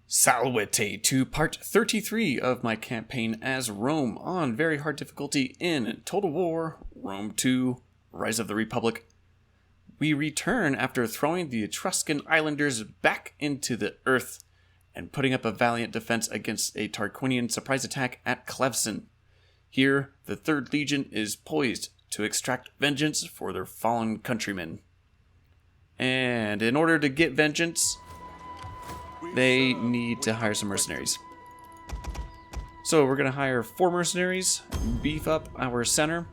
Salvete to part 33 of my campaign as Rome on very hard difficulty in Total War, Rome 2, Rise of the Republic. We return after throwing the Etruscan islanders back into the earth and putting up a valiant defense against a Tarquinian surprise attack at Clevsin. Here, the 3rd Legion is poised to extract vengeance for their fallen countrymen. And in order to get vengeance, they need to hire some mercenaries. So we're going to hire 4 mercenaries, beef up our center.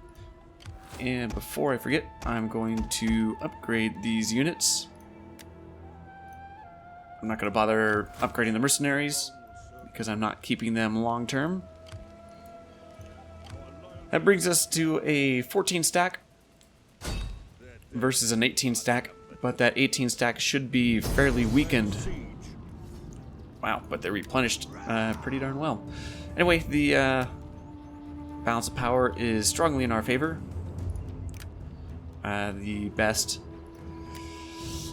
And before I forget, I'm going to upgrade these units. I'm not going to bother upgrading the mercenaries because I'm not keeping them long term. That brings us to a 14 stack versus an 18 stack, but that 18 stack should be fairly weakened. Wow, but they're replenished pretty darn well. Anyway, the balance of power is strongly in our favor. The best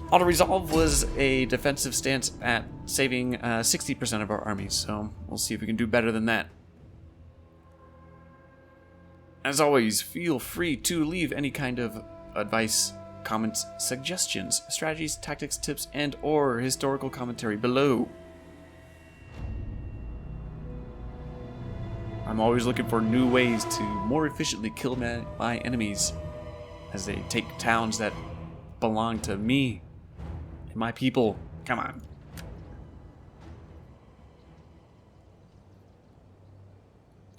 auto-resolve was a defensive stance at saving 60% of our army, so we'll see if we can do better than that. As always, feel free to leave any kind of advice, comments, suggestions, strategies, tactics, tips, and or historical commentary below. I'm always looking for new ways to more efficiently kill my enemies as they take towns that belong to me and my people. Come on.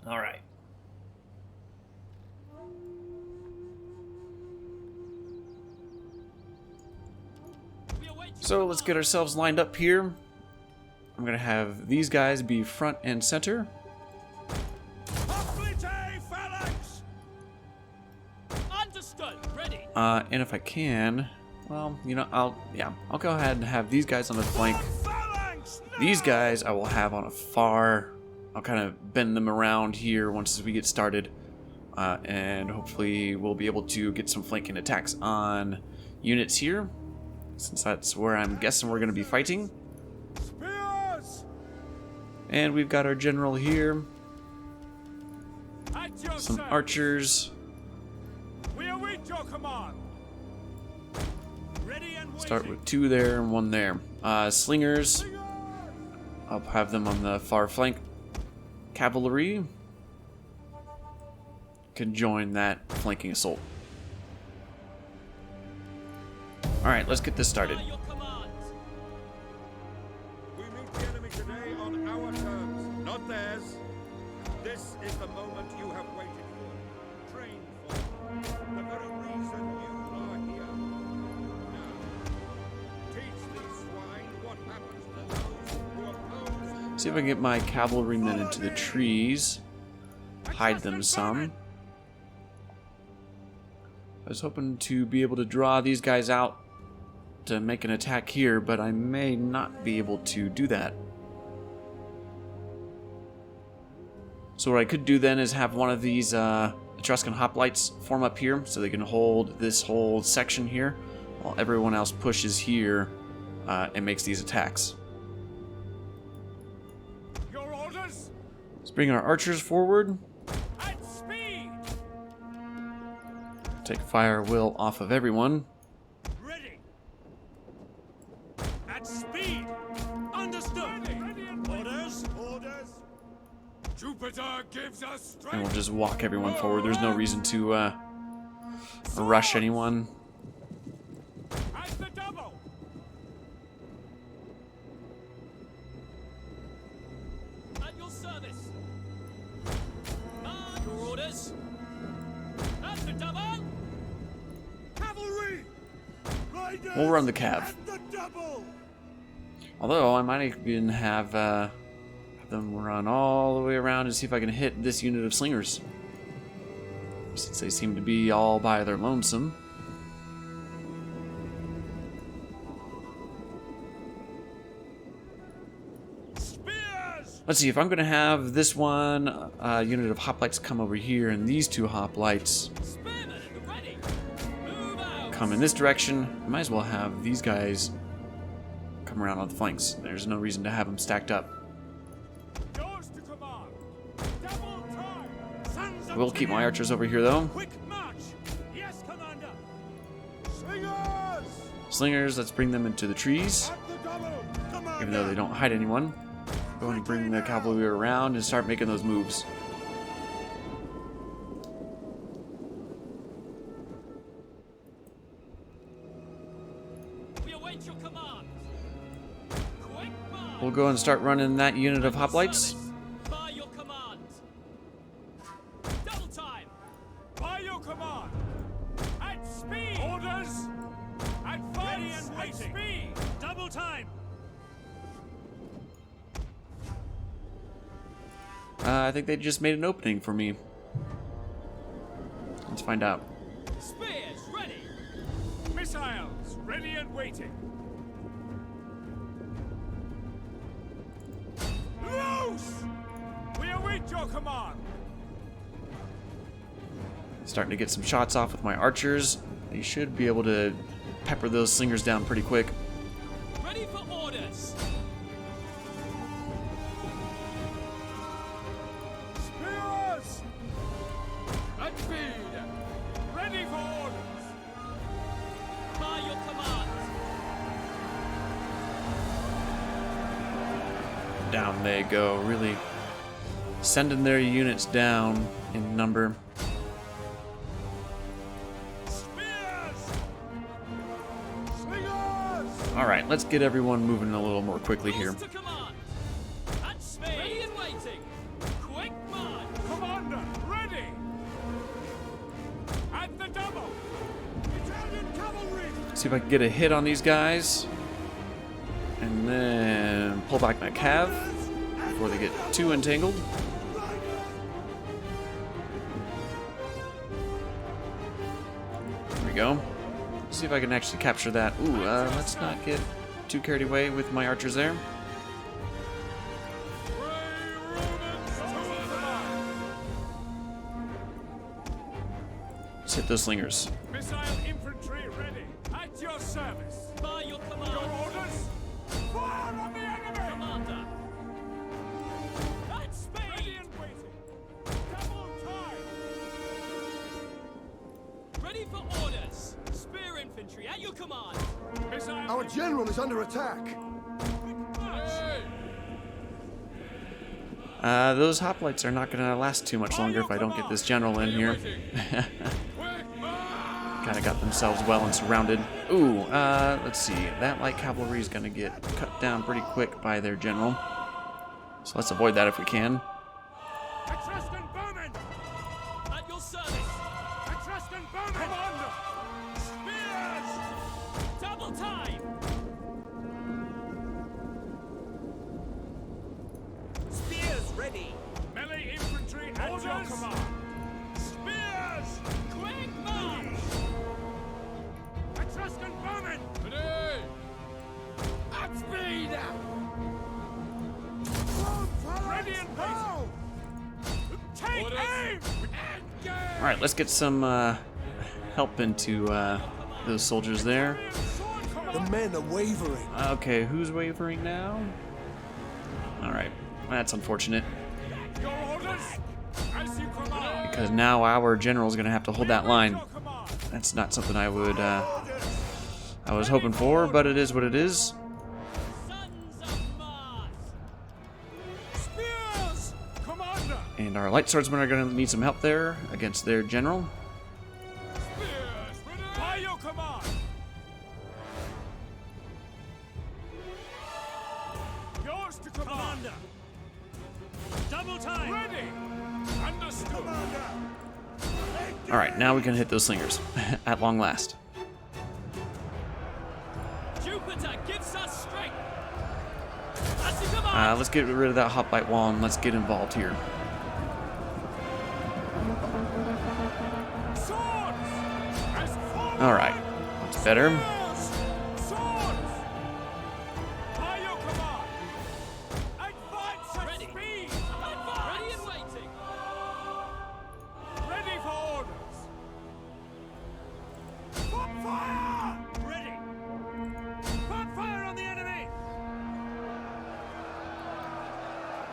All right. So let's get ourselves lined up here. I'm going to have these guys be front and center. And if I can, well, you know, I'll go ahead and have these guys on the flank. These guys I will have on a far. I'll kind of bend them around here once we get started. And hopefully we'll be able to get some flanking attacks on units here, since that's where I'm guessing we're going to be fighting. And we've got our general here. Some archers. Start with 2 there and 1 there. Slingers, I'll have them on the far flank. Cavalry can join that flanking assault. Alright, let's get this started. We meet the enemy today on our terms, not theirs. This is the moment you have waited for, trained for, the very reason you are here. Now, teach these swine what happens to those who oppose. See if I can get my cavalrymen into the trees. Hide them some. I was hoping to be able to draw these guys out to make an attack here, but I may not be able to do that. So what I could do then is have one of these Etruscan hoplites form up here so they can hold this whole section here while everyone else pushes here and makes these attacks. Your orders? Let's bring our archers forward. At speed! Take fire will off of everyone. Ready! At speed! Understood! Orders? Orders? Jupiter gives us strength! And we'll just walk everyone forward. There's no reason to rush anyone. At the double! At your service. Your orders. At the double. Cavalry! Riders! We'll run the cav. At the double! Although I might even have them run all the way around and see if I can hit this unit of slingers, since they seem to be all by their lonesome. Spears! Let's see if I'm going to have this one unit of hoplites come over here, and these 2 hoplites Spearmen, ready. Move out. come in this direction. I might as well have these guys come around on the flanks. There's no reason to have them stacked up. Yours to command. Double time. Sons of We'll keep my archers over here, though. quick march. Yes, Commander. Slingers. Slingers, let's bring them into the trees. At the double. Commander. Even though they don't hide anyone. Go and bring the cavalry around and start making those moves. We await your command. Quick march. We'll go and start running that unit of hoplites. By your command. Double time. By your command. At speed. Orders. Advance and waiting. Speed. Double time. I think they just made an opening for me. Let's find out. Spears ready. Missiles ready and waiting. Loose. We await your command. Starting to get some shots off with my archers. They should be able to pepper those slingers down pretty quick. Ready for orders. Spears. At speed. Ready for orders. By your command. Down they go, really sending their units down in number. Spears. Slingers. Alright, let's get everyone moving a little more quickly here. Yours to command. At speed. Ready and waiting. Quick march. Commander, ready. At the double. Italian cavalry. See if I can get a hit on these guys. And then pull back my cav before they get too entangled. There we go. See if I can actually capture that. Ooh, let's not get too carried away with my archers there. Let's hit those slingers. Missile infantry ready. At your service. By your command. Your orders. Fire on the enemy. Commander. At Ready speed. and waiting. Double time. Ready for orders. Spear infantry at your command. Missile. Our general is under attack. Those hoplites are not going to last too much longer if I don't get this general in here. Kind of got themselves well and surrounded. Ooh, let's see. That light cavalry is going to get cut down pretty quick by their general. So let's avoid that if we can. Etruscan bowmen. At your service. Etruscan bowmen. Commander. Spears. Double time. Spears ready. Melee infantry at your command. Spears. Quick march. Etruscan bowmen. Ready. At speed. Ready and waiting. Take aim. Engage. Alright, let's get some help into those soldiers there. The men are wavering. Okay, who's wavering now? Alright, that's unfortunate. Your orders. As you command. Because now our general's going to have to hold that line. Your command. That's not something I was hoping for, but it is what it is. Sons of Mars. Spears. Commander. And our light swordsmen are going to need some help there against their general. Spears. Ready. By your command. Yours to commander. Double time. Ready. Understood. Commander. Alright, now we can hit those slingers at long last. Jupiter gives us strength. At your command. Let's get rid of that hoplite wall and let's get involved here. Swords. As forward. Alright, that's better. Swords. By your command. Advance at Ready. speed. Ready and waiting. Ready for orders. Put fire. Ready. Put fire on the enemy.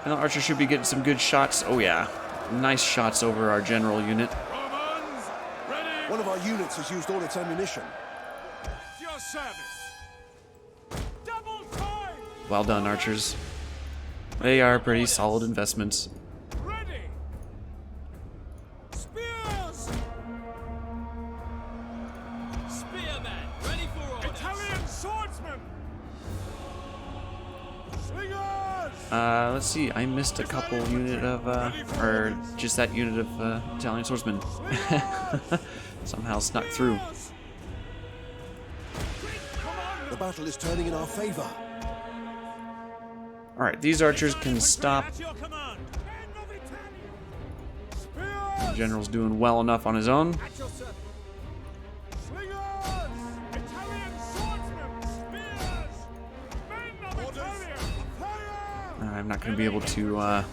And the archer should be getting some good shots. Oh yeah, nice shots over our general unit. Romans, ready. One of our units has used all its ammunition. To your service. Double time. Well done, archers. They are pretty solid investments. Ready. Spears. Spearman, ready for orders. Italian swordsmen. Slingers. Let's see. I missed a couple unit of, or just that unit of Italian swordsmen. Somehow snuck through. The battle is turning in our favor. All right, these archers can stop. At your command. The Spears. general's doing well enough on his own. At your service. Slingers. Italian swordsmen. Spears. Men of Italia. Fire. I'm not going to be able to Ready.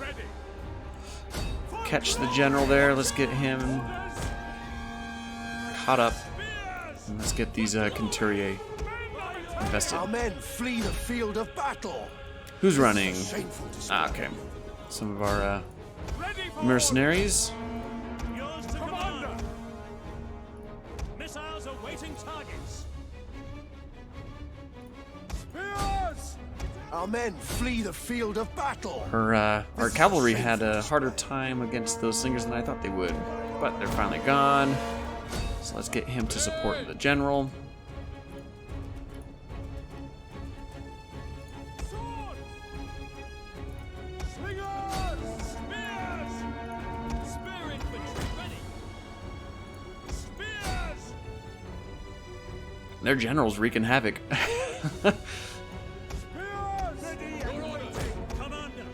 catch the general there. Let's get him caught up. And let's get these Conturier invested. Our men flee the field of battle. Who's running? Shameful display. Ah, okay. Some of our Ready for mercenaries. Yours to command. Missiles awaiting targets. Spears. Our men flee the field of battle. Our cavalry had a harder time against those slingers than I thought they would. But they're finally gone. So let's get him to support the general. Sword. Slingers. Spears. Spear infantry, ready. Spears. Their general's wreaking havoc. Spears. Your orders, Commander.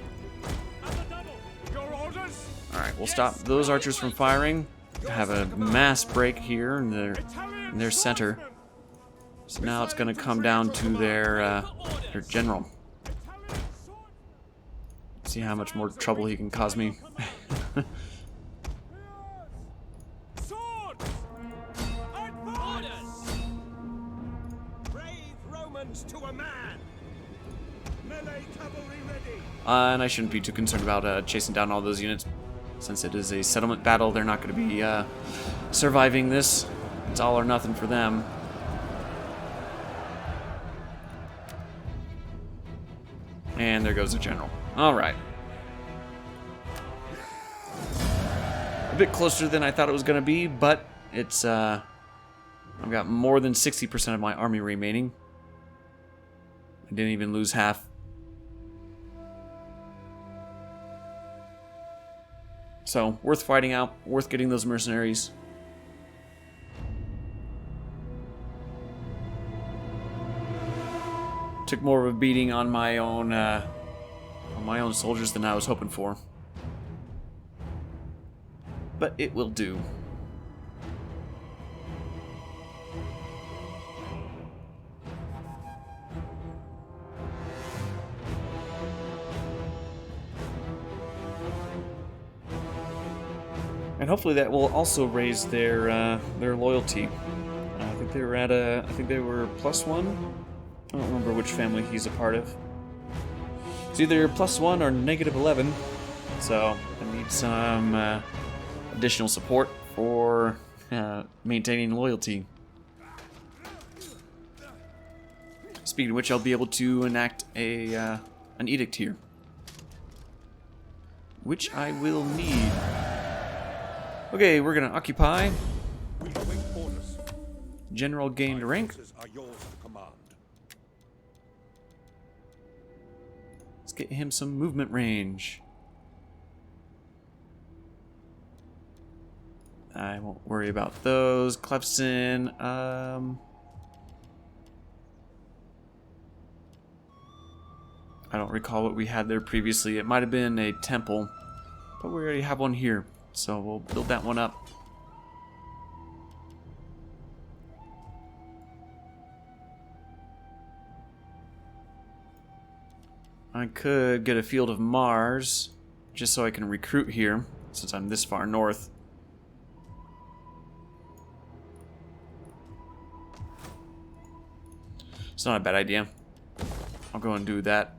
At the double. Your orders. Alright, we'll stop those archers from firing. Have a mass break here in their center. So now it's going to come down to their general. Italian sword. See how much more trouble he can cause me. Swords. Orders. Brave Romans to a man. Melee cavalry ready. And I shouldn't be too concerned about chasing down all those units. Since it is a settlement battle, they're not going to be surviving this. It's all or nothing for them. And there goes the general. All right. A bit closer than I thought it was going to be, but it's I've got more than 60% of my army remaining. I didn't even lose half. So, worth fighting out, worth getting those mercenaries. Took more of a beating on my own soldiers than I was hoping for. But it will do. And hopefully that will also raise their loyalty. I think they were at I think they were +1. I don't remember which family he's a part of. It's either +1 or -11. So I need some additional support for maintaining loyalty. Speaking of which, I'll be able to enact an edict here, which I will need. Okay, we're gonna occupy. We await orders. General gained rank. Forces are yours to command. Let's get him some movement range. I won't worry about those. Clevsin, I don't recall what we had there previously. It might have been a temple, but we already have one here. So we'll build that one up. I could get a field of Mars, just so I can recruit here, since I'm this far north. It's not a bad idea. I'll go and do that.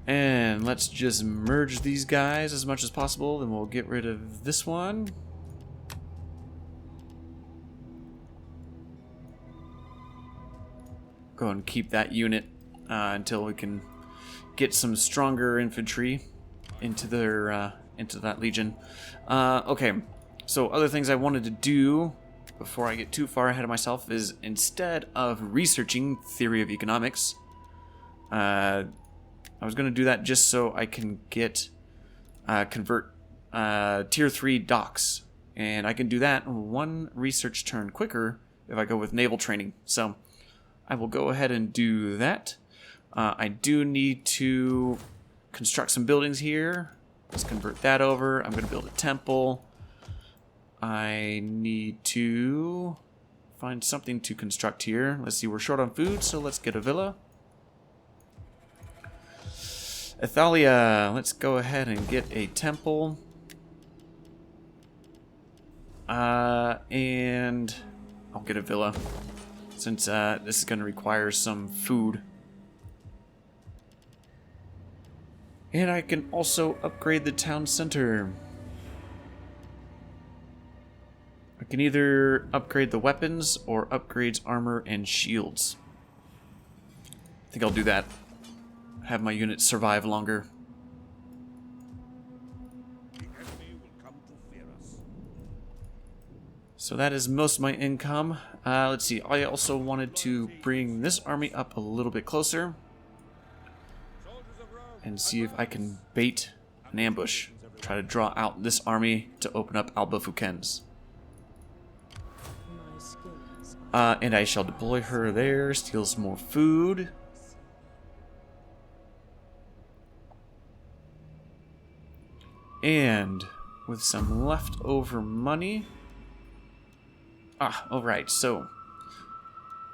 And let's just merge these guys as much as possible. Then we'll get rid of this one. Go and keep that unit until we can get some stronger infantry into their into that legion. Okay, so other things I wanted to do before I get too far ahead of myself is, instead of researching theory of economics, I was going to do that just so I can get convert tier 3 docks, and I can do that 1 research turn quicker if I go with naval training. So I will go ahead and do that. I do need to construct some buildings here. Let's convert that over. I'm going to build a temple. I need to find something to construct here. Let's see, we're short on food, so let's get a villa. Athalia, let's go ahead and get a temple. And I'll get a villa, since this is going to require some food. And I can also upgrade the town center. I can either upgrade the weapons or upgrades armor and shields. I think I'll do that. Have my units survive longer. The enemy will come to fear us. So that is most of my income. Let's see, I also wanted to bring this army up a little bit closer and see if I can bait an ambush. Try to draw out this army to open up Alba Fukens. And I shall deploy her there, steal some more food. And with some leftover money... alright, so...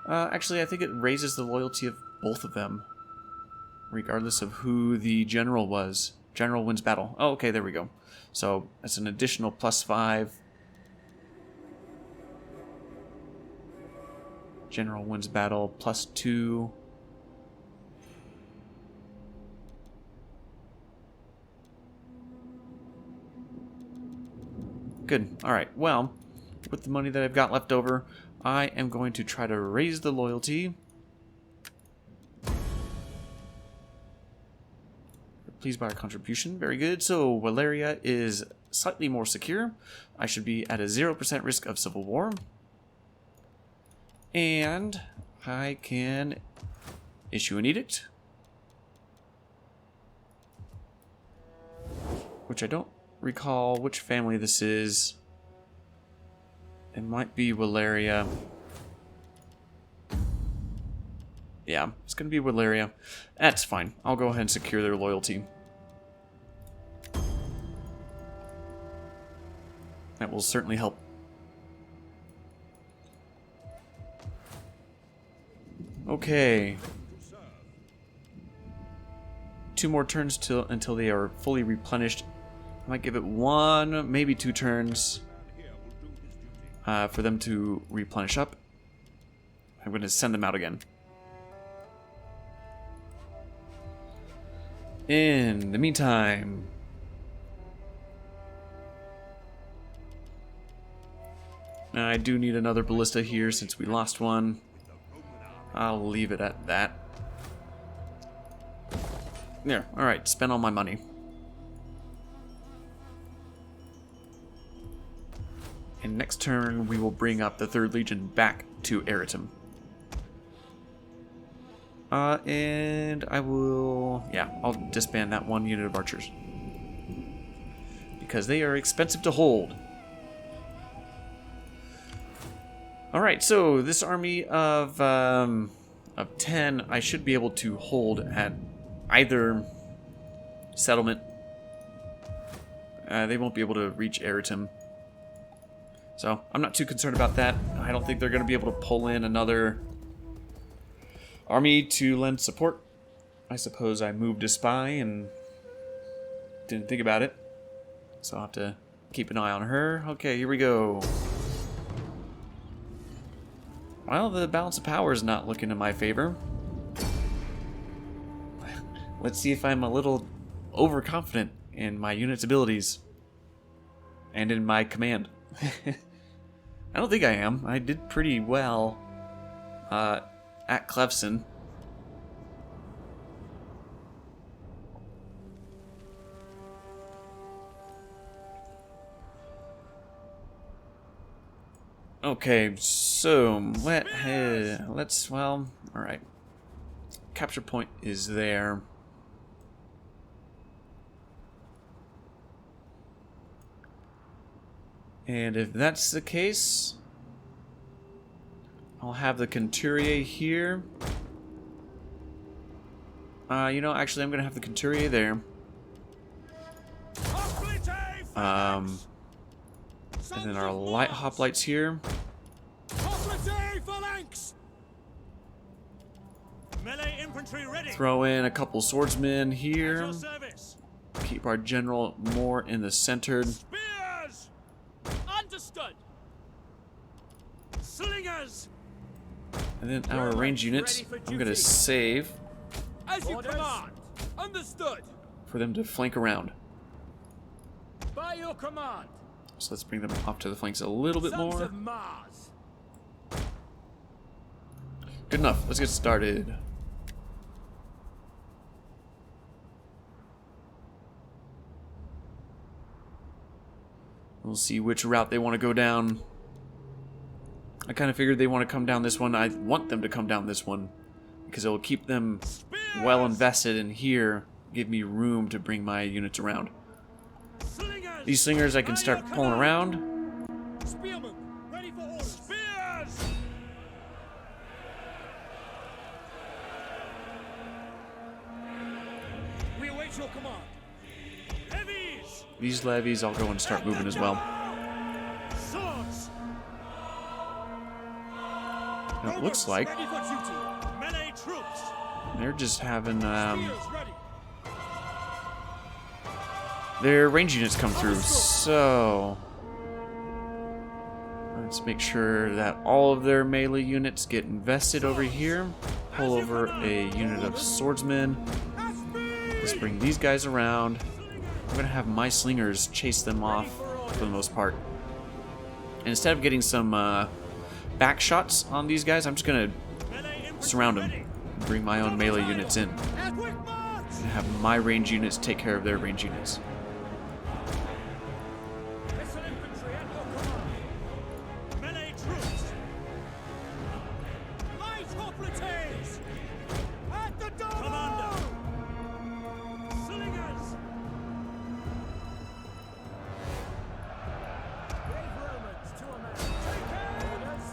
actually, I think it raises the loyalty of both of them, regardless of who the general was. General wins battle. Oh, okay, there we go. So, that's an additional +5. General wins battle, +2. Good. Alright, well, with the money that I've got left over, I am going to try to raise the loyalty. Pleased by our contribution. Very good. So, Valeria is slightly more secure. I should be at a 0% risk of civil war. And I can issue an edict, which I don't recall which family this is. It might be Valeria. Yeah, it's going to be Valeria. That's fine. I'll go ahead and secure their loyalty. That will certainly help. Okay. 2 more turns until they are fully replenished. I might give it 1, maybe 2 turns for them to replenish up. I'm going to send them out again. In the meantime, I do need another ballista here since we lost one. I'll leave it at that. There, alright, spend all my money. And next turn, we will bring up the 3rd Legion back to Eritum. And I will... yeah, I'll disband that 1 unit of archers, because they are expensive to hold. Alright, so this army of 10, I should be able to hold at either settlement. They won't be able to reach Eritum. So, I'm not too concerned about that. I don't think they're going to be able to pull in another army to lend support. I suppose I moved a spy and didn't think about it. So I'll have to keep an eye on her. Okay, here we go. Well, the balance of power is not looking in my favor. Let's see if I'm a little overconfident in my unit's abilities. And in my command. I don't think I am. I did pretty well at Clevsin. Okay, so let's, well, alright. Capture point is there. And if that's the case, I'll have the Conturier here. You know, actually I'm gonna have the Conturier there. And then our light hoplites here. Melee infantry ready. Throw in a couple swordsmen here. Keep our general more in the centered. Spears. Understood. Slingers. And then our range units, I'm gonna save As you command. Understood. for them to flank around. By your command. So let's bring them off to the flanks a little bit Sons more. of Mars. Good enough. Let's get started. We'll see which route they want to go down. I kind of figured they want to come down this one. I want them to come down this one because it will keep them well invested in here, give me room to bring my units around. Slingers. These slingers I can start pulling around. Spearmen. Ready for orders. Spears. We await your command. Levies. These levies I'll go and start moving as well. Swords. Now, it looks like Ready for duty. Melee troops. they're just having Spears ready. their range units come through, so let's make sure that all of their melee units get invested over here. Pull over a unit of swordsmen. Let's bring these guys around. I'm gonna have my slingers chase them off for the most part. And instead of getting some back shots on these guys, I'm just gonna surround them and bring my own melee units in. And have my range units take care of their range units. Melee troops. Light hoplites. At the door. Commander. Slingers. Brave Romans to a man. Take orders.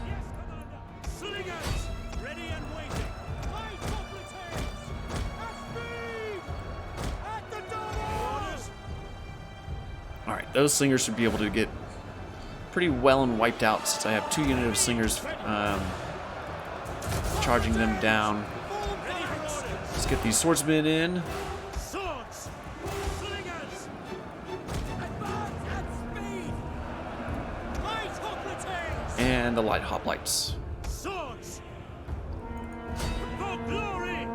Yes, Commander. Slingers. Ready and waiting. Light hoplites. At speed. At the door. Orders. Alright, those slingers should be able to get pretty well and wiped out since I have 2 units of slingers charging them down. Ready for orders. Let's get these swordsmen in. Swords. Slingers. Advance at speed. Light hoplites. And the light hoplites. Swords. For glory.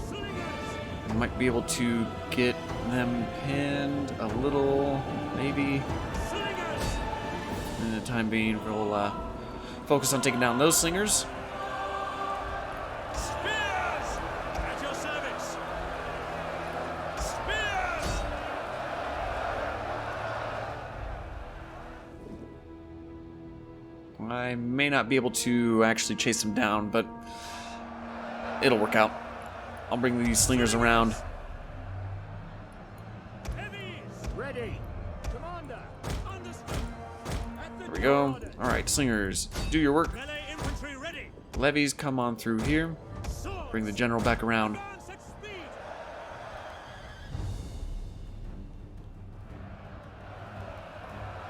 Slingers. I might be able to get them pinned a little, maybe. Slingers. In the time being, we'll focus on taking down those slingers. Spears. At your service. Spears. I may not be able to actually chase them down, but it'll work out. I'll bring these slingers around. Heavies. Ready. Commander. Understood. At the There we go. order. Alright, slingers, do your work. Melee infantry ready. Levies, come on through here. Swords. Bring the general back around. Advance at speed.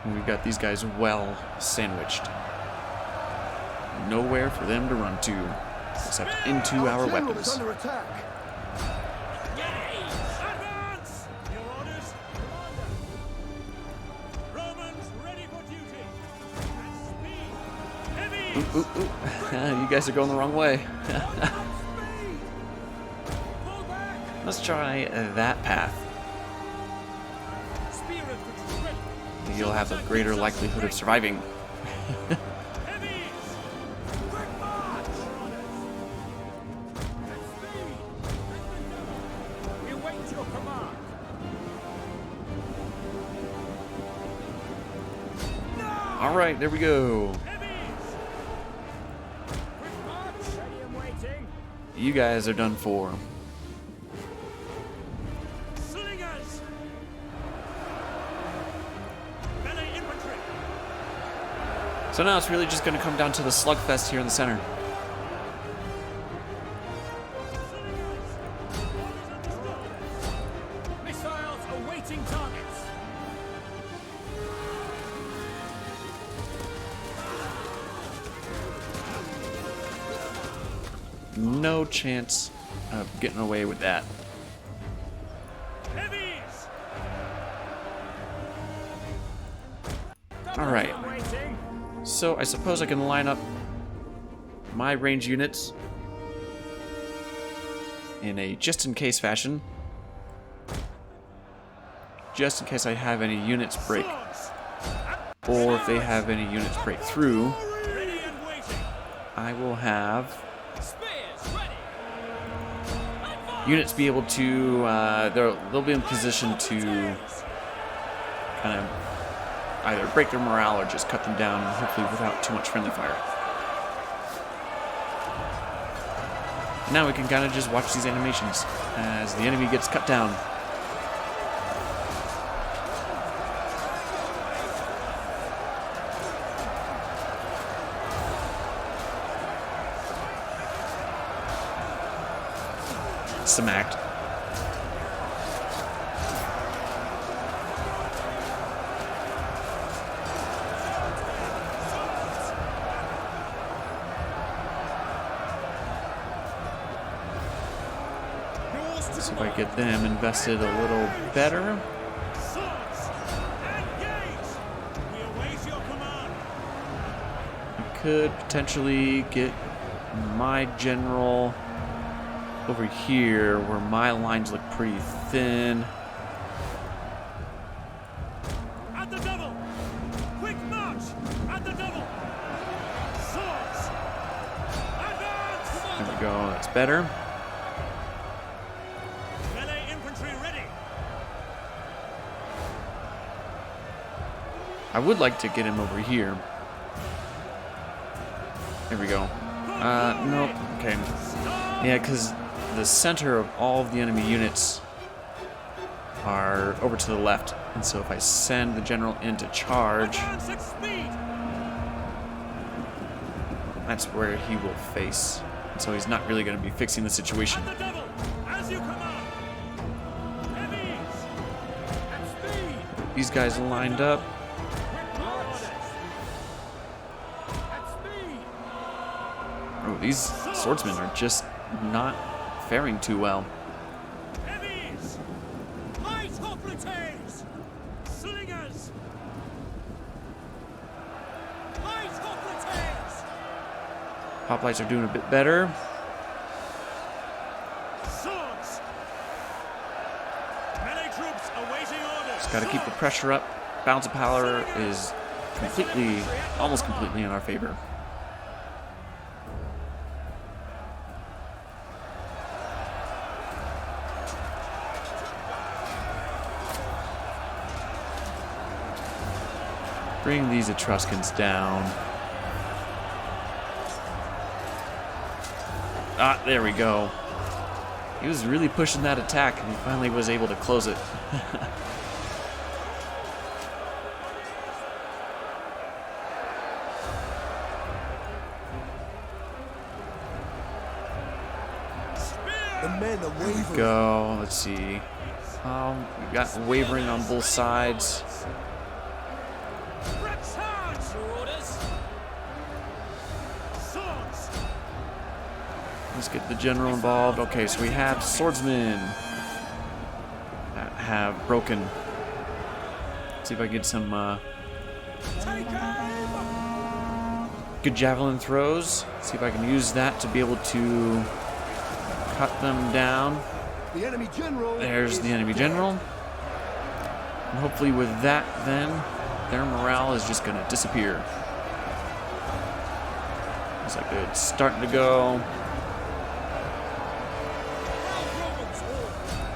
And we've got these guys well sandwiched. Nowhere for them to run to, except into our general is weapons. under attack. Advance! Your orders, Commander. Romans ready for duty. At speed. Heavy. Ooh, ooh. You guys are going the wrong way. Let's try that path. Spear infantry ready. You'll have a greater likelihood of surviving. Heavies! Quick march! At speed! We await your command. Alright, there we go. Heavies! Quick march! Ready and waiting. You guys are done for. Slingers! Melee infantry! So now it's really just going to come down to the slugfest here in the center. Missiles awaiting targets. No chance of getting away with that. Heavies! Alright, Waiting. so I suppose I can line up my range units in a just-in-case fashion. Just in case I have any units break, Swords! or if they have any units break through, Ready and waiting. I will have Spears ready. units be able to, they'll be in position to kind of either break their morale or just cut them down, hopefully without too much friendly fire. Now we can kind of just watch these animations as the enemy gets cut down. Smacked. See if I get them invested a little better. Swords! Engage! We await your command. I could potentially get my general over here where my lines look pretty thin. At the double! Quick march! At the double! Swords! Advance! There we go, that's better. Melee infantry ready! I would like to get him over here. There we go. Nope, okay. Yeah, because the center of all of the enemy units are over to the left. And so if I send the general in to charge, Advance at speed! that's where he will face. And so he's not really going to be fixing the situation. At the double! As you command! Heavies! At speed! These guys lined up. Quick march! At speed! Oh, these swordsmen are just not faring too well. Heavies! Light hoplites! Slingers! Light hoplites! Hoplites are doing a bit better. Swords! Melee troops awaiting orders! Just got to keep the pressure up. Balance of power is completely, almost completely in our favor. Bring these Etruscans down. Ah, there we go. He was really pushing that attack, and he finally was able to close it. The men are wavering. Go, let's see. We've got wavering on both sides. Charge! Your orders! Swords! Let's get the general involved. Okay, so we have swordsmen that have broken. Let's see if I get some Take aim! good javelin throws. See if I can use that to be able to cut them down. The enemy general. There's the enemy general. And hopefully with that, then, their morale is just going to disappear. Looks like it's starting to go.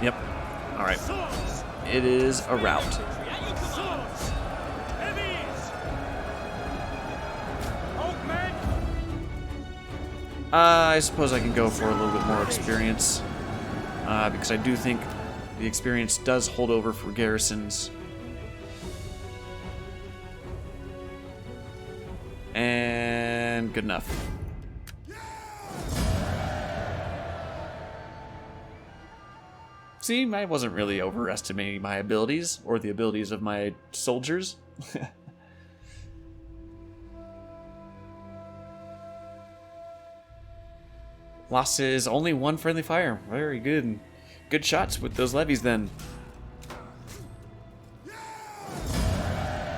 Yep. All right. It is a rout. I suppose I can go for a little bit more experience, because I do think the experience does hold over for garrisons. And good enough. See, I wasn't really overestimating my abilities, or the abilities of my soldiers. Losses, only one friendly fire. Very good. Good shots with those levies then.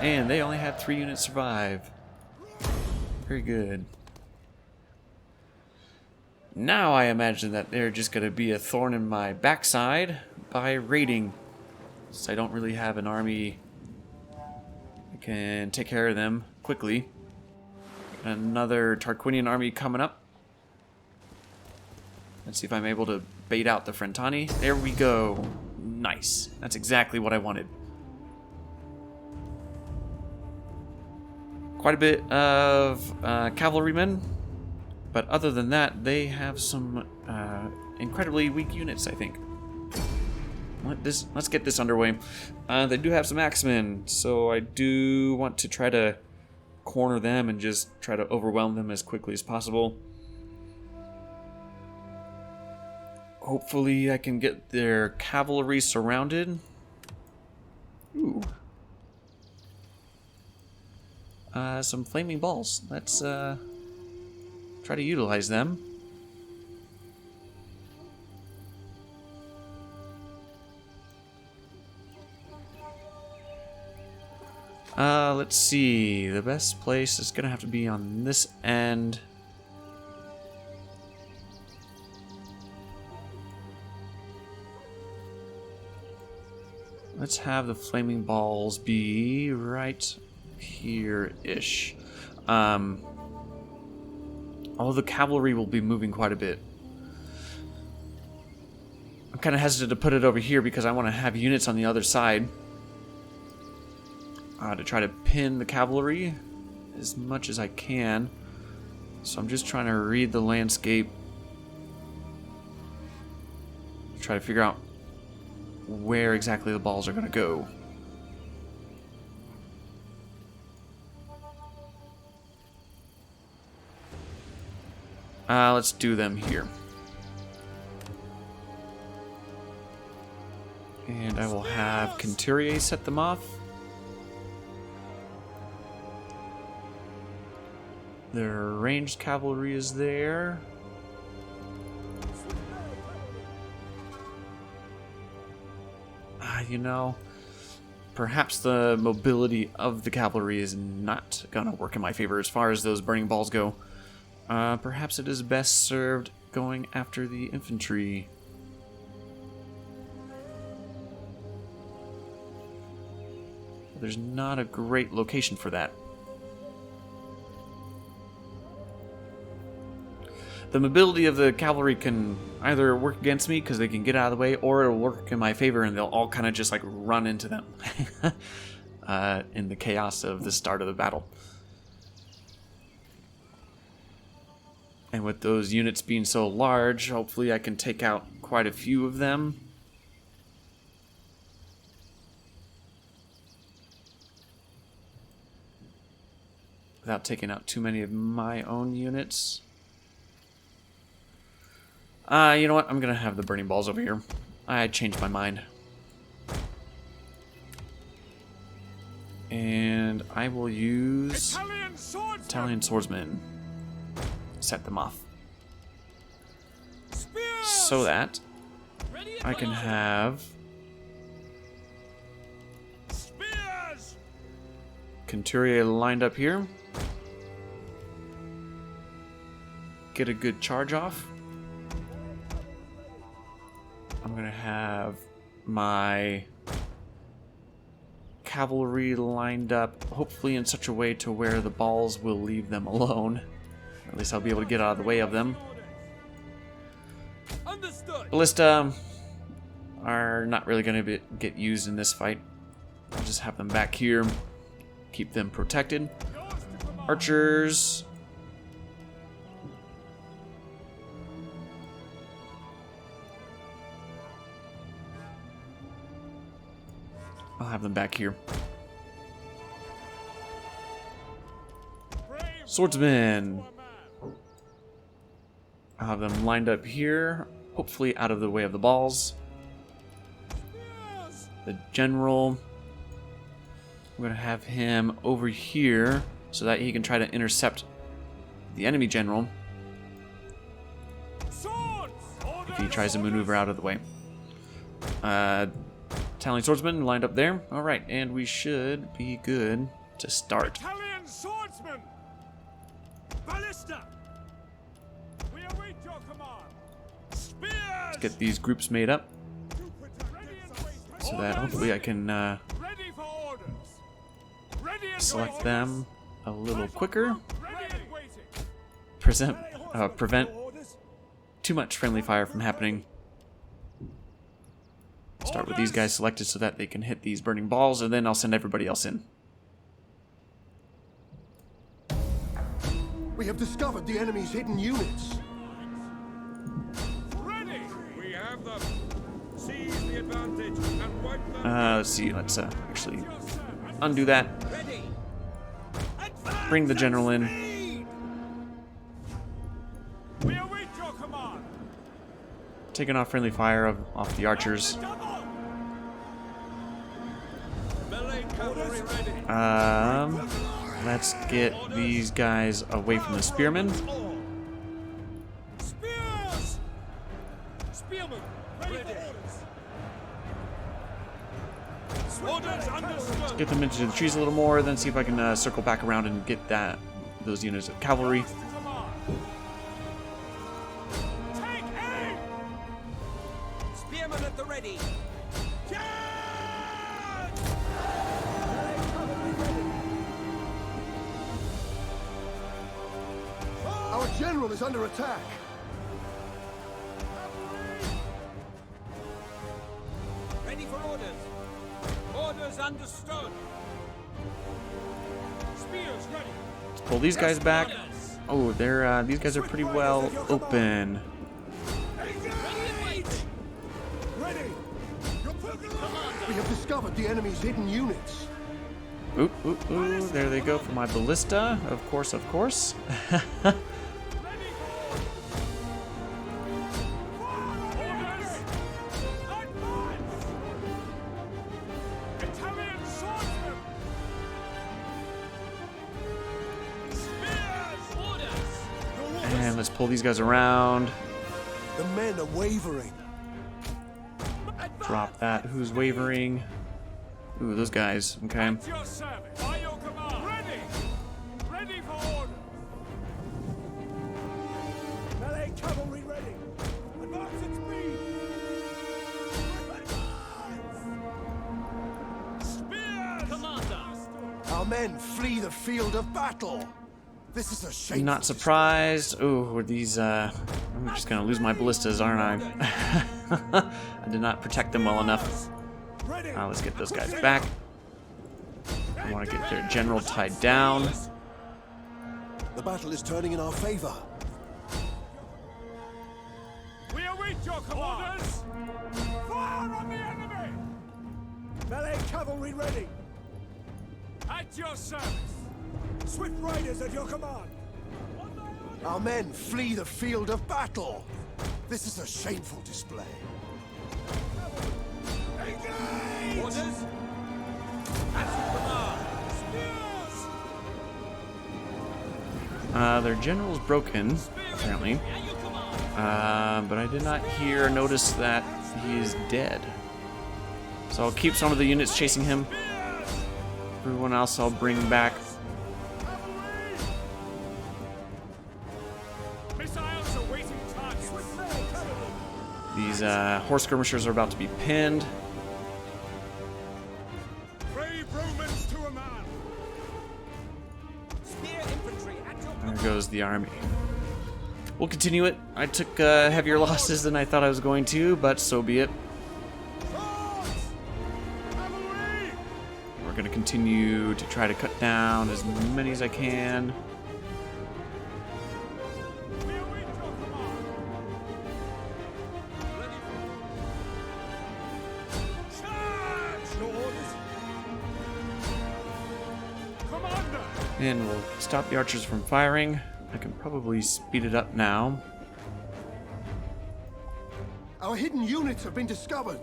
And they only had 3 units survive. Very good. Now I imagine that they're just going to be a thorn in my backside by raiding. Since I don't really have an army that can take care of them quickly. Another Tarquinian army coming up. Let's see if I'm able to bait out the Frentani. There we go. Nice. That's exactly what I wanted. Quite a bit of cavalrymen. But other than that, they have some incredibly weak units, I think. Let's get this underway. They do have some axemen, so I do want to try to corner them and just try to overwhelm them as quickly as possible. Hopefully I can get their cavalry surrounded. Ooh. Some flaming balls. Let's try to utilize them. Let's see. The best place is gonna have to be on this end. Let's have the flaming balls be right here-ish. Although the cavalry will be moving quite a bit. I'm kind of hesitant to put it over here because I want to have units on the other side. To try to pin the cavalry as much as I can. So I'm just trying to read the landscape. Try to figure out where exactly the balls are going to go. Let's do them here. And I will have Conturier set them off. Their ranged cavalry is there. You know, perhaps the mobility of the cavalry is not going to work in my favor as far as those burning balls go. Perhaps it is best served going after the infantry. There's not a great location for that. The mobility of the cavalry can either work against me because they can get out of the way, or it'll work in my favor and they'll all kind of just like run into them in the chaos of the start of the battle. And with those units being so large, hopefully I can take out quite a few of them. Without taking out too many of my own units. You know what? I'm gonna have the burning balls over here. I changed my mind. And I will use Italian swordsmen. Set them off. So that I can have Conturier lined up here. Get a good charge off. I'm I'm gonna have my cavalry lined up, hopefully in such a way to where the balls will leave them alone. Or at least I'll be able to get out of the way of them. Understood. Ballista are not really going to get used in this fight. I'll just have them back here, keep them protected. Archers. I'll have them back here. Swordsmen. I'll have them lined up here, hopefully out of the way of the balls. The general, I'm going to have him over here so that he can try to intercept the enemy general if he tries to maneuver out of the way. Italian swordsman lined up there. All right, and we should be good to start. Italian swordsman. Ballista. We await your command. Spears. Let's get these groups made up so that hopefully I can Ready for orders. Ready and select waiting. them a little quicker. Ready and waiting. Prevent too much friendly fire from happening. Start with these guys selected so that they can hit these burning balls, and then I'll send everybody else in. We have discovered the enemy's hidden units. Ready. We have them. Seize the advantage and wipe them. Let's see. Let's actually undo that. Ready. Bring the general in. We await your command. Taking off friendly fire off the archers. Melee cavalry ready. Let's get these guys away from the spearmen. Spears. Spearmen. Ready for orders. Orders understood. Get them into the trees a little more, then see if I can circle back around and get those units of cavalry. Take aim. Spearmen at the ready. Our general is under attack. Ready for orders. Orders understood. Spears ready. Let's pull these guys back. Oh, these guys are pretty well open. Ready. We have discovered the enemy's hidden units. Oop, oop, ooh, there they go for my ballista. Of course, of course. Italian swordsman. Spears. Orders. And let's pull these guys around. The men are wavering. Drop that. Who's wavering? Ooh, those guys. Okay. At your service. By your command. Ready. Ready for orders. Melee cavalry ready. Advance at speed. Spears. Commander. Our men flee the field of battle. This is a shame. I'm not surprised. Ooh, these, I'm just gonna lose my ballistas, aren't I? I did not protect them well enough. Let's get those guys back. I want to get their general tied down. The battle is turning in our favor. We await your command. Orders. Fire on the enemy. Melee cavalry ready. At your service. Swift riders at your command. Our men flee the field of battle. This is a shameful display. Orders. At your command. Spears. Their general's broken, apparently. But I did not hear or notice that he is dead. So I'll keep some of the units chasing him. Everyone else I'll bring back. Missiles awaiting target. These horse skirmishers are about to be pinned. Brave Romans to a man! Spear infantry at your There goes the army. We'll continue it. I took heavier losses than I thought I was going to, but so be it. Swords! Cavalry! We're going to continue to try to cut down as many as I can. We await your command! ready Charge! Your orders? Commander! And we'll stop the archers from firing. I can probably speed it up now. Our hidden units have been discovered.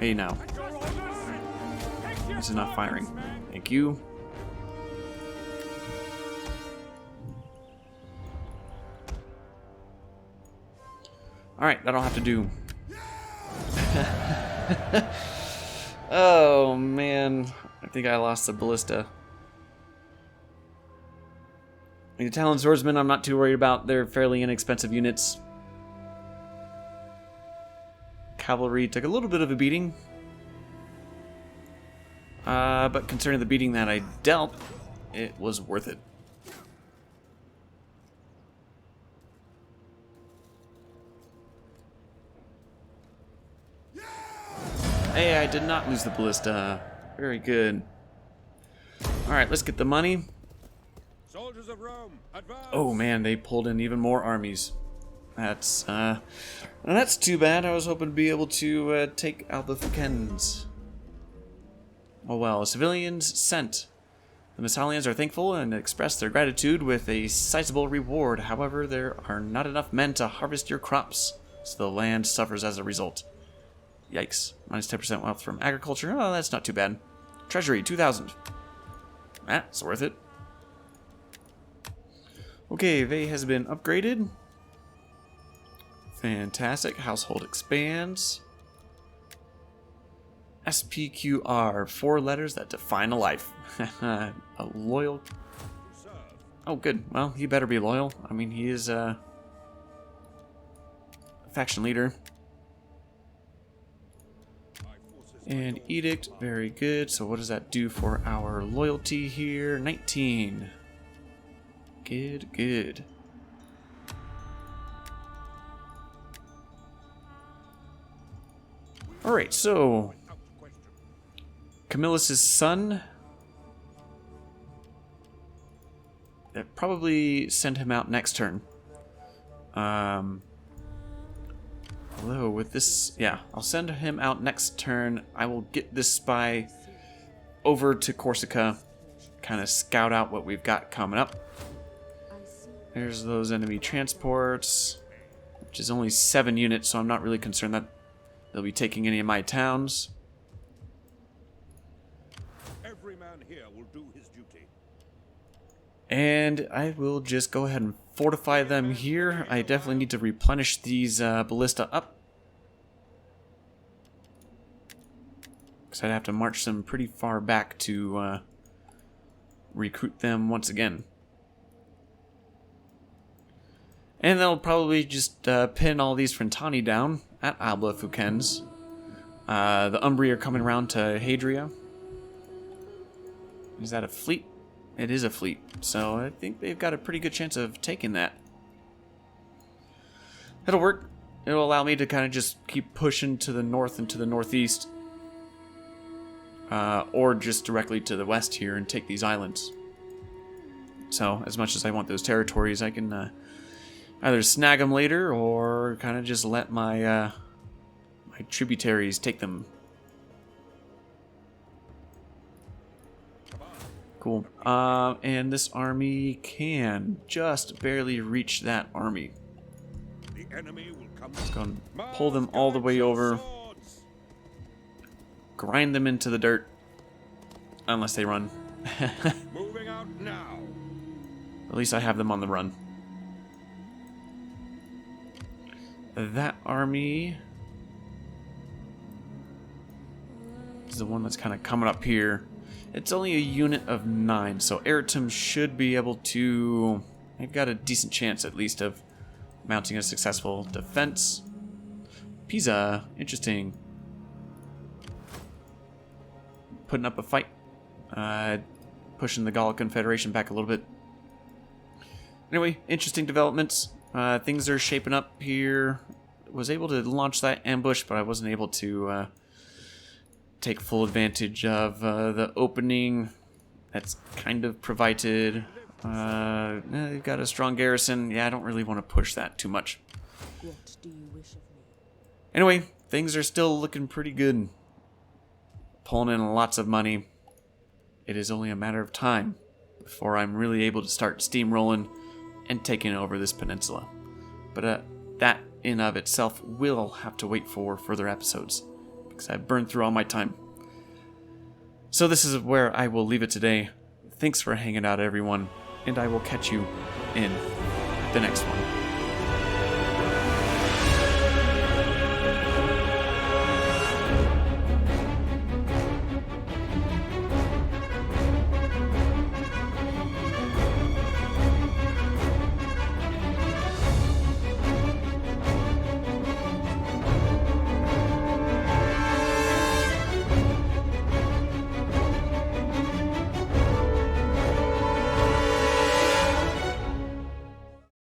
Hey now. Your orders? Take your This is not firing. men. Thank you. Alright, that'll have to do. Oh man. I think I lost the ballista. The Talon Swordsmen I'm not too worried about. They're fairly inexpensive units. Cavalry took a little bit of a beating. But concerning the beating that I dealt, it was worth it. Hey, I did not lose the ballista. Very good. Alright, let's get the money. Soldiers of Rome, advance! Oh man, they pulled in even more armies. That's too bad. I was hoping to be able to take out the Albificans. Oh well, civilians sent. The Messalians are thankful and express their gratitude with a sizable reward. However, there are not enough men to harvest your crops, so the land suffers as a result. Yikes. Minus 10% wealth from agriculture. Oh, that's not too bad. Treasury, 2,000. That's worth it. Okay, Vey has been upgraded. Fantastic. Household expands. SPQR, 4 letters that define a life. A loyal... Oh, good. Well, he better be loyal. I mean, he is a faction leader. And edict, very good. So what does that do for our loyalty here? 19. Good, good. Alright, so Camillus' son. That probably send him out next turn. Although with this, yeah, I'll send him out next turn. I will get this spy over to Corsica, kind of scout out what we've got coming up. There's those enemy transports, which is only 7 units, so I'm not really concerned that they'll be taking any of my towns. Every man here will do his duty. And I will just go ahead and fortify them here. I definitely need to replenish these ballista up, because I'd have to march them pretty far back to recruit them once again. And they'll probably just pin all these Frentani down at Albificans. The Umbri are coming around to Hadria. Is that a fleet? It is a fleet, so I think they've got a pretty good chance of taking that. It'll work. It'll allow me to kind of just keep pushing to the north and to the northeast. Or just directly to the west here and take these islands. So, as much as I want those territories, I can either snag them later or kind of just let my my tributaries take them. Cool. And this army can just barely reach that army. The enemy will come. Let's go and pull them all the way over. Grind them into the dirt. Unless they run. Moving out now. At least I have them on the run. That army is the one that's kind of coming up here. It's only a unit of 9, so Eritum should be able to... They've got a decent chance, at least, of mounting a successful defense. Pisa, interesting. Putting up a fight. Pushing the Gaul Confederation back a little bit. Anyway, interesting developments. Things are shaping up here. Was able to launch that ambush, but I wasn't able to take full advantage of the opening that's kind of provided. You've got a strong garrison. Yeah, I don't really want to push that too much. What do you wish of me? Anyway, things are still looking pretty good. Pulling in lots of money. It is only a matter of time before I'm really able to start steamrolling and taking over this peninsula. But that in of itself will have to wait for further episodes because I've burned through all my time. So this is where I will leave it today. Thanks for hanging out, everyone, and I will catch you in the next one.